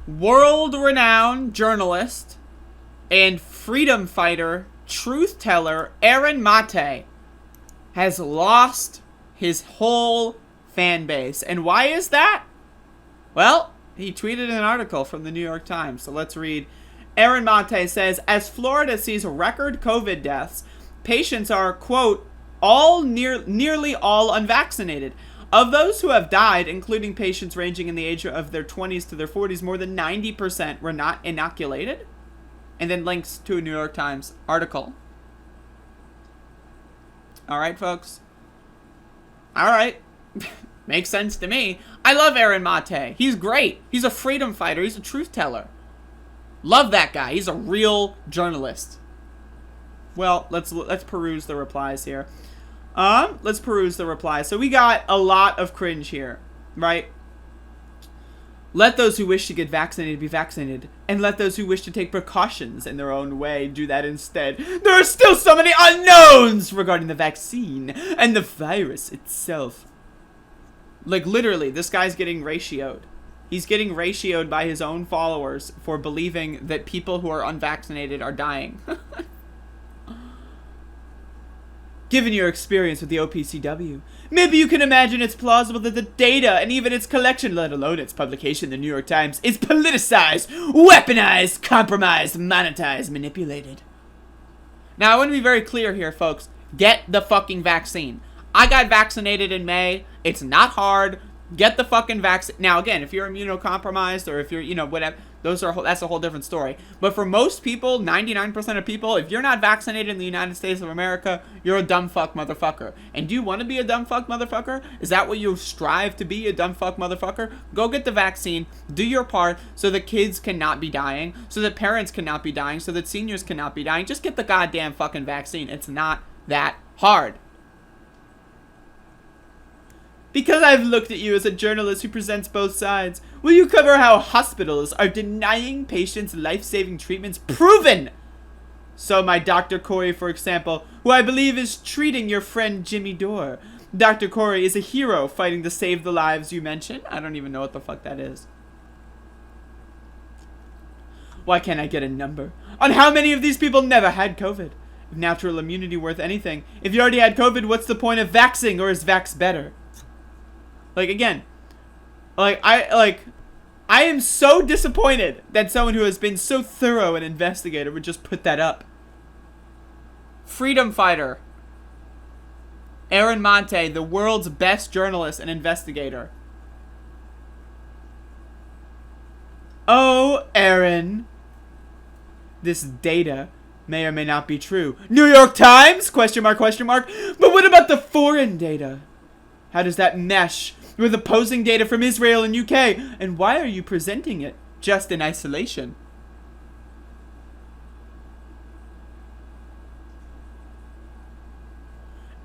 world-renowned journalist and freedom fighter, truth teller, Aaron Mate has lost his whole fan base. And why is that? Well, he tweeted an article from the New York Times. So let's read. Aaron Mate says, as Florida sees record COVID deaths, patients are, quote, nearly all unvaccinated. Of those who have died, including patients ranging in the age of their 20s to their 40s, more than 90% were not inoculated. And then links to a New York Times article. All right, folks. All right. Makes sense to me. I love Aaron Mate. He's great. He's a freedom fighter. He's a truth teller. Love that guy. He's a real journalist. Well, let's peruse the replies here. Let's peruse the replies. So we got a lot of cringe here, right? Let those who wish to get vaccinated be vaccinated, and let those who wish to take precautions in their own way do that instead. There are still so many unknowns regarding the vaccine and the virus itself. Like, literally, this guy's getting ratioed. He's getting ratioed by his own followers for believing that people who are unvaccinated are dying. Given your experience with the OPCW, maybe you can imagine it's plausible that the data and even its collection, let alone its publication in the New York Times, is politicized, weaponized, compromised, monetized, manipulated. Now, I want to be very clear here, folks. Get the fucking vaccine. I got vaccinated in May. It's not hard. Get the fucking vaccine. Now, again, if you're immunocompromised or if you're, you know, whatever, that's a whole different story. But for most people, 99% of people, if you're not vaccinated in the United States of America, you're a dumb fuck motherfucker. And do you want to be a dumb fuck motherfucker? Is that what you strive to be, a dumb fuck motherfucker? Go get the vaccine. Do your part so that kids cannot be dying, so that parents cannot be dying, so that seniors cannot be dying. Just get the goddamn fucking vaccine. It's not that hard. Because I've looked at you as a journalist who presents both sides, will you cover how hospitals are denying patients life-saving treatments proven? So my Dr. Corey, for example, who I believe is treating your friend Jimmy Dore. Dr. Corey is a hero fighting to save the lives you mentioned. I don't even know what the fuck that is. Why can't I get a number on how many of these people never had COVID? If natural immunity worth anything, if you already had COVID, what's the point of vaxing, or is vax better? Like, again, I am so disappointed that someone who has been so thorough an investigator would just put that up. Freedom fighter. Aaron Mate, the world's best journalist and investigator. Oh, Aaron. This data may or may not be true. New York Times? Question mark, question mark. But what about the foreign data? How does that mesh with opposing data from Israel and UK? And why are you presenting it just in isolation?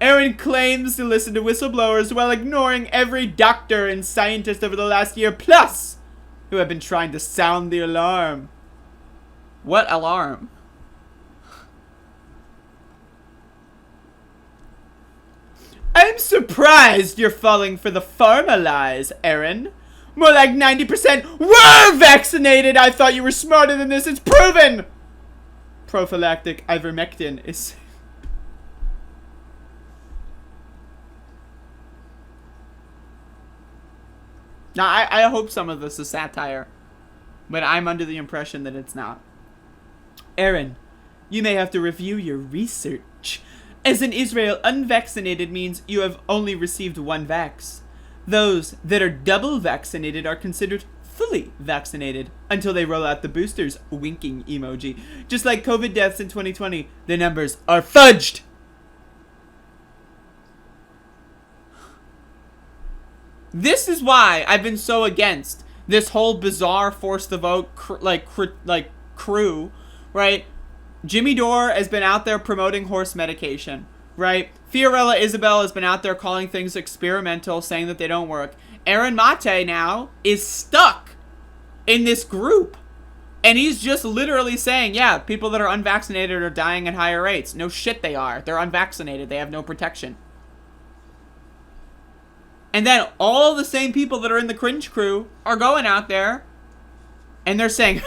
Aaron claims to listen to whistleblowers while ignoring every doctor and scientist over the last year plus who have been trying to sound the alarm. What alarm? I'm surprised you're falling for the pharma lies, Aaron. More like 90% were vaccinated. I thought you were smarter than this. It's proven. Prophylactic ivermectin is... Now, I hope some of this is satire, but I'm under the impression that it's not. Aaron, you may have to review your research. As in Israel, unvaccinated means you have only received one vax. Those that are double vaccinated are considered fully vaccinated until they roll out the boosters, winking emoji. Just like COVID deaths in 2020, the numbers are fudged. This is why I've been so against this whole bizarre force the vote crew, right? Jimmy Dore has been out there promoting horse medication, right? Fiorella Isabel has been out there calling things experimental, saying that they don't work. Aaron Mate now is stuck in this group. And he's just literally saying, yeah, people that are unvaccinated are dying at higher rates. No shit they are. They're unvaccinated. They have no protection. And then all the same people that are in the cringe crew are going out there And they're saying,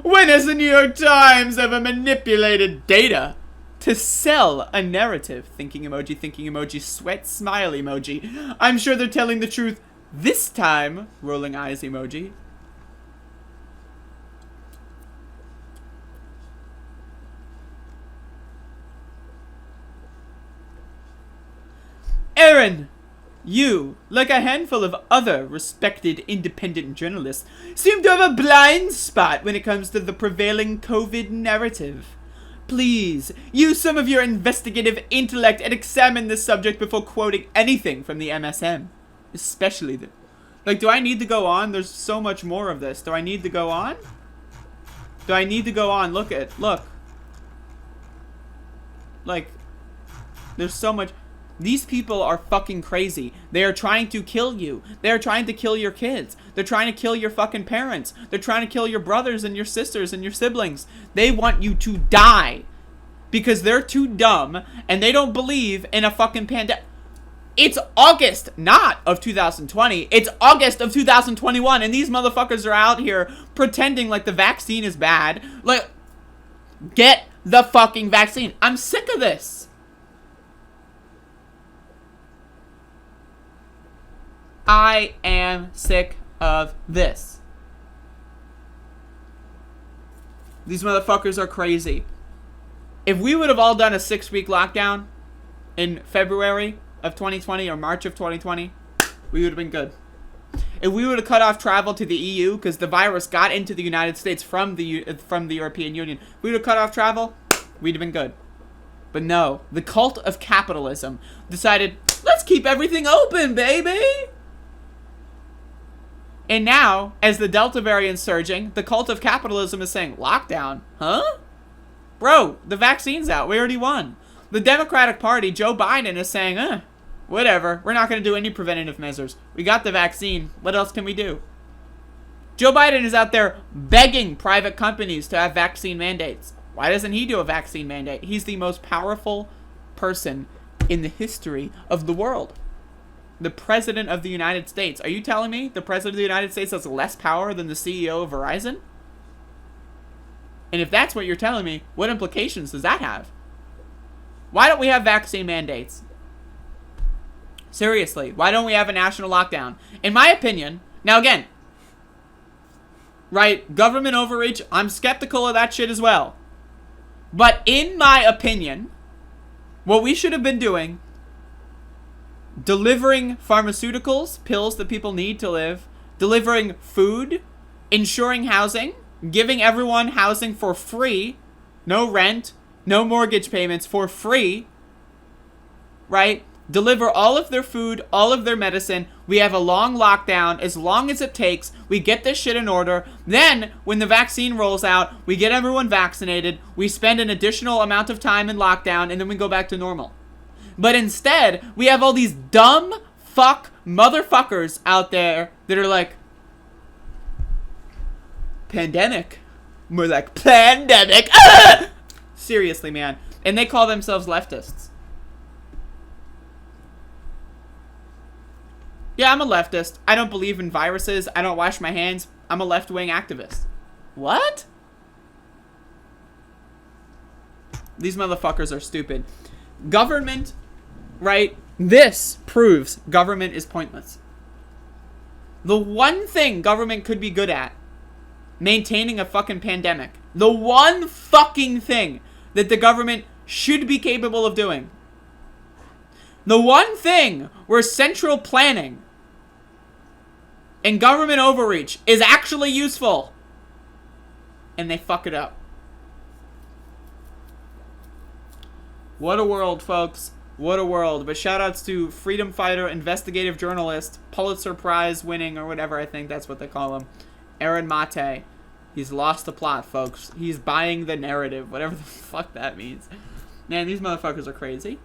when has the New York Times ever manipulated data to sell a narrative? Thinking emoji, sweat smile emoji. I'm sure they're telling the truth this time, rolling eyes emoji. Aaron, you, like a handful of other respected independent journalists, seem to have a blind spot when it comes to the prevailing COVID narrative. Please, use some of your investigative intellect and examine this subject before quoting anything from the MSM. Especially the... Like, do I need to go on? There's so much more of this. Do I need to go on? Do I need to go on? Look. Like, there's so much... These people are fucking crazy. They are trying to kill you. They are trying to kill your kids. They're trying to kill your fucking parents. They're trying to kill your brothers and your sisters and your siblings. They want you to die. Because they're too dumb and they don't believe in a fucking pandemic. It's August, not of 2020. It's August of 2021 and these motherfuckers are out here pretending like the vaccine is bad. Like, get the fucking vaccine. I'm sick of this. I am sick of this. These motherfuckers are crazy. If we would have all done a 6-week lockdown in February of 2020 or March of 2020, we would have been good. If we would have cut off travel to the EU because the virus got into the United States from the European Union, if we would have cut off travel, we'd have been good. But no, the cult of capitalism decided, let's keep everything open, baby. And now, as the Delta variant's surging, the cult of capitalism is saying, lockdown? Huh? Bro, the vaccine's out. We already won. The Democratic Party, Joe Biden, is saying, whatever. We're not going to do any preventative measures. We got the vaccine. What else can we do? Joe Biden is out there begging private companies to have vaccine mandates. Why doesn't he do a vaccine mandate? He's the most powerful person in the history of the world. The President of the United States. Are you telling me the President of the United States has less power than the CEO of Verizon? And if that's what you're telling me, what implications does that have? Why don't we have vaccine mandates? Seriously, why don't we have a national lockdown? In my opinion, now again, right, government overreach, I'm skeptical of that shit as well. But in my opinion, what we should have been doing, delivering pharmaceuticals, pills that people need to live, delivering food, ensuring housing, giving everyone housing for free, no rent, no mortgage payments, for free, right? Deliver all of their food, all of their medicine. We have a long lockdown, as long as it takes. We get this shit in order. Then, when the vaccine rolls out, we get everyone vaccinated. We spend an additional amount of time in lockdown, and then we go back to normal. But instead, we have all these dumb fuck motherfuckers out there that are like, pandemic. More like, pandemic. Ah! Seriously, man. And they call themselves leftists. Yeah, I'm a leftist. I don't believe in viruses. I don't wash my hands. I'm a left-wing activist. What? These motherfuckers are stupid. Government, right? This proves government is pointless. The one thing government could be good at, maintaining a fucking pandemic. The one fucking thing that the government should be capable of doing. The one thing where central planning and government overreach is actually useful. And they fuck it up. What a world, folks. What a world. But shoutouts to freedom fighter, investigative journalist, Pulitzer Prize winning, or whatever I think that's what they call him, Aaron Mate. He's lost the plot, folks. He's buying the narrative, whatever the fuck that means. Man, these motherfuckers are crazy.